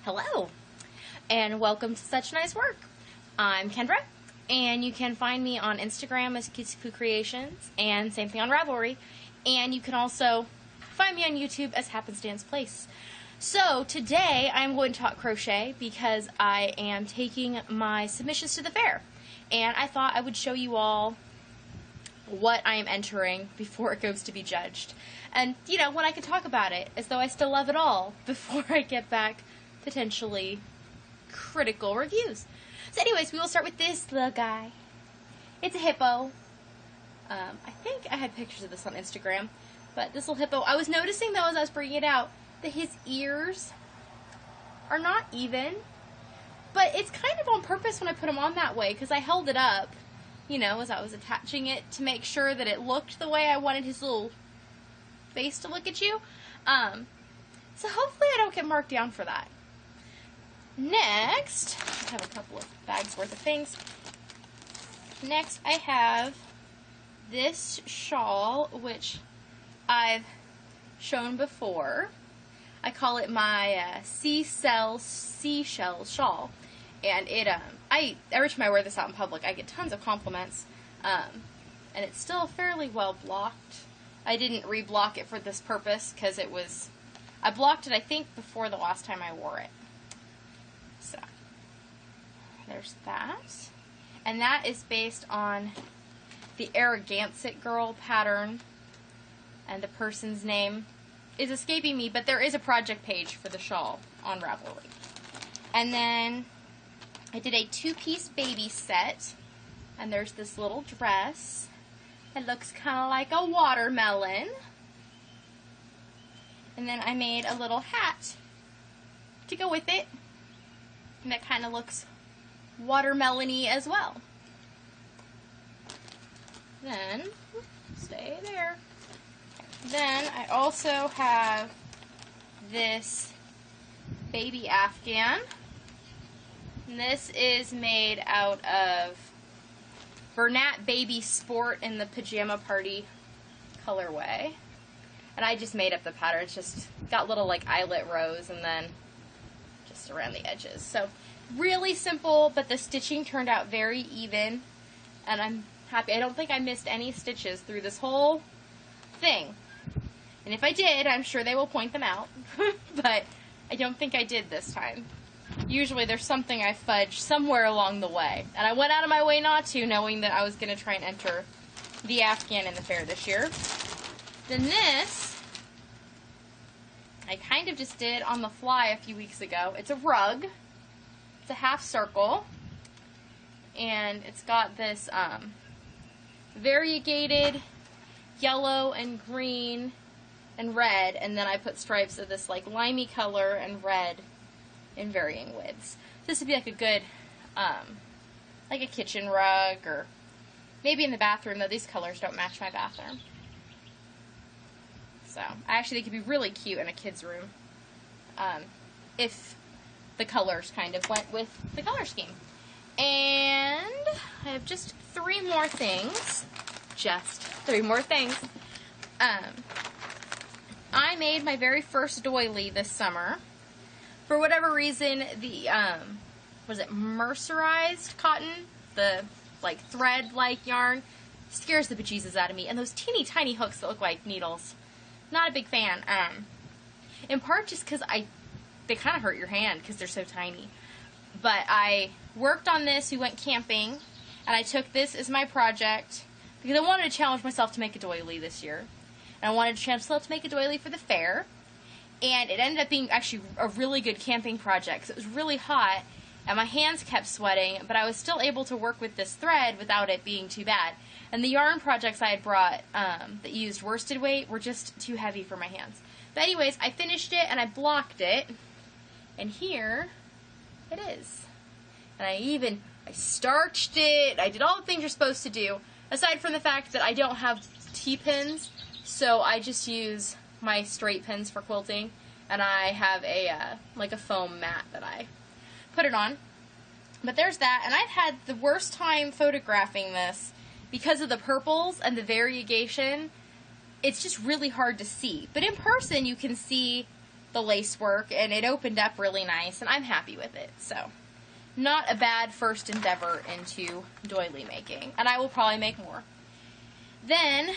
Hello, and welcome to Such Nice Work. I'm Kendra, and you can find me on Instagram as Cutesy Creations, and same thing on Ravelry, and you can also find me on YouTube as Happenstance Place. So today I'm going to talk crochet because I am taking my submissions to the fair, and I thought I would show you all what I am entering before it goes to be judged. And, you know, when I can talk about it as though I still love it all before I get back potentially critical reviews. So anyways, we will start with this little guy. It's a hippo. I think I had pictures of this on Instagram, but this little hippo, I was noticing though as I was bringing it out that his ears are not even, but it's kind of on purpose when I put them on that way because I held it up, you know, as I was attaching it to make sure that it looked the way I wanted his little face to look at you. So hopefully I don't get marked down for that. Next, I have a couple of bags worth of things. Next, I have this shawl, which I've shown before. I call it my Seashell Shawl, and it every time I wear this out in public, I get tons of compliments, and it's still fairly well blocked. I didn't reblock it for this purpose because I blocked it I think before the last time I wore it. So, there's that. And that is based on the Arrogancet Girl pattern. And the person's name is escaping me, but there is a project page for the shawl on Ravelry. And then I did a two-piece baby set. And there's this little dress. It looks kind of like a watermelon. And then I made a little hat to go with it. And that kind of looks watermelon-y as well. Then, stay there. Then I also have this baby Afghan. And this is made out of Bernat Baby Sport in the Pajama Party colorway. And I just made up the pattern. It's just got little like eyelet rows and then just around the edges. So really simple, but the stitching turned out very even. And I'm happy. I don't think I missed any stitches through this whole thing. And if I did, I'm sure they will point them out. But I don't think I did this time. Usually there's something I fudged somewhere along the way. And I went out of my way not to, knowing that I was going to try and enter the Afghan in the fair this year. Then this, I kind of just did on the fly a few weeks ago. It's a rug. It's a half circle. And it's got this variegated yellow and green and red. And then I put stripes of this like limey color and red in varying widths. This would be like a good, like a kitchen rug, or maybe in the bathroom, though these colors don't match my bathroom. So, I actually think it'd be really cute in a kid's room, if the colors kind of went with the color scheme. And I have just three more things. Just three more things. I made my very first doily this summer. For whatever reason, the, was it mercerized cotton? The, like, thread-like yarn scares the bejesus out of me. And those teeny tiny hooks that look like needles. Not a big fan. In part just because they kind of hurt your hand because they're so tiny. But I worked on this, we went camping, and I took this as my project because I wanted to challenge myself to make a doily this year. And I wanted to challenge myself to make a doily for the fair. And it ended up being actually a really good camping project because it was really hot and my hands kept sweating, but I was still able to work with this thread without it being too bad. And the yarn projects I had brought that used worsted weight were just too heavy for my hands. But anyways, I finished it and I blocked it, and here it is. And I starched it, I did all the things you're supposed to do, aside from the fact that I don't have T-pins, so I just use my straight pins for quilting, and I have a like a foam mat that I put it on. But there's that, and I've had the worst time photographing this because of the purples and the variegation. It's just really hard to see. But in person you can see the lace work, and it opened up really nice, and I'm happy with it. So, not a bad first endeavor into doily making, and I will probably make more. Then,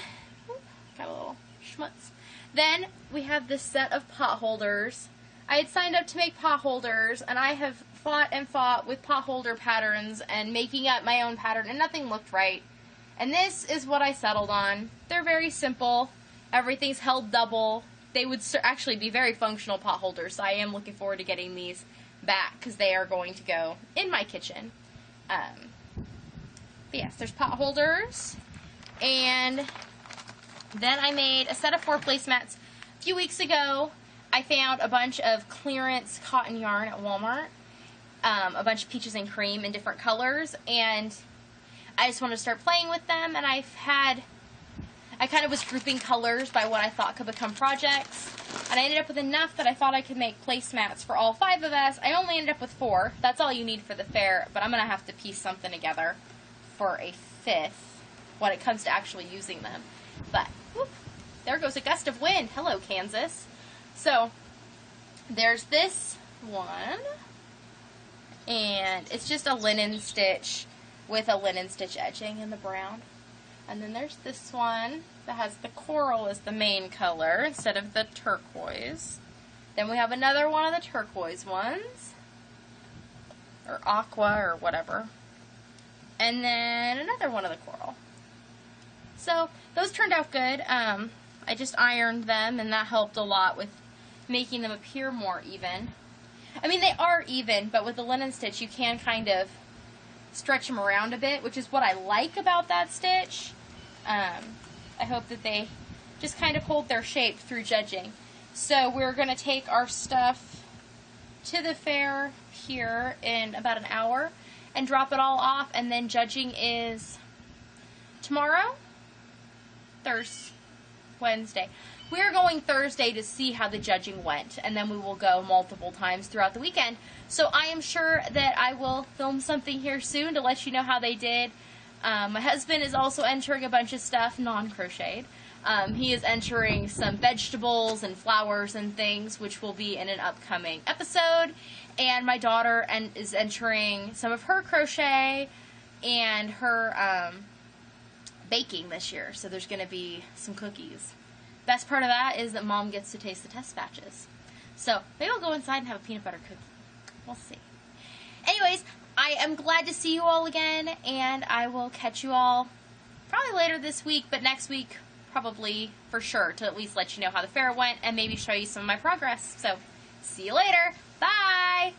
got a little schmutz. Then we have this set of pot holders. I had signed up to make pot holders, and I have fought and fought with pot holder patterns and making up my own pattern, and nothing looked right. And this is what I settled on. They're very simple. Everything's held double. They would actually be very functional pot holders, so I am looking forward to getting these back because they are going to go in my kitchen. But yes, there's pot holders. And then I made a set of 4 placemats. A few weeks ago, I found a bunch of clearance cotton yarn at Walmart. A bunch of peaches and cream in different colors, and I just wanted to start playing with them, and I kind of was grouping colors by what I thought could become projects, and I ended up with enough that I thought I could make placemats for all 5 of us. I only ended up with 4. That's all you need for the fair, but I'm going to have to piece something together for a 5th when it comes to actually using them. But, whoop, there goes a gust of wind. Hello, Kansas. So, there's this one, and it's just a linen stitch with a linen stitch edging in the brown. And then there's this one that has the coral as the main color instead of the turquoise. Then we have another one of the turquoise ones, or aqua or whatever. And then another one of the coral. So those turned out good. I just ironed them, and that helped a lot with making them appear more even. I mean, they are even, but with the linen stitch you can kind of stretch them around a bit, which is what I like about that stitch. I hope that they just kind of hold their shape through judging. So we're going to take our stuff to the fair here in about an hour and drop it all off, and then judging is tomorrow? Wednesday. We are going Thursday to see how the judging went, and then we will go multiple times throughout the weekend. So I am sure that I will film something here soon to let you know how they did. My husband is also entering a bunch of stuff, non-crocheted. He is entering some vegetables and flowers and things, which will be in an upcoming episode. And my daughter is entering some of her crochet and her baking this year. So there's going to be some cookies. Best part of that is that Mom gets to taste the test batches. So maybe I'll go inside and have a peanut butter cookie. We'll see. Anyways, I am glad to see you all again, and I will catch you all probably later this week, but next week probably for sure, to at least let you know how the fair went and maybe show you some of my progress. So see you later. Bye!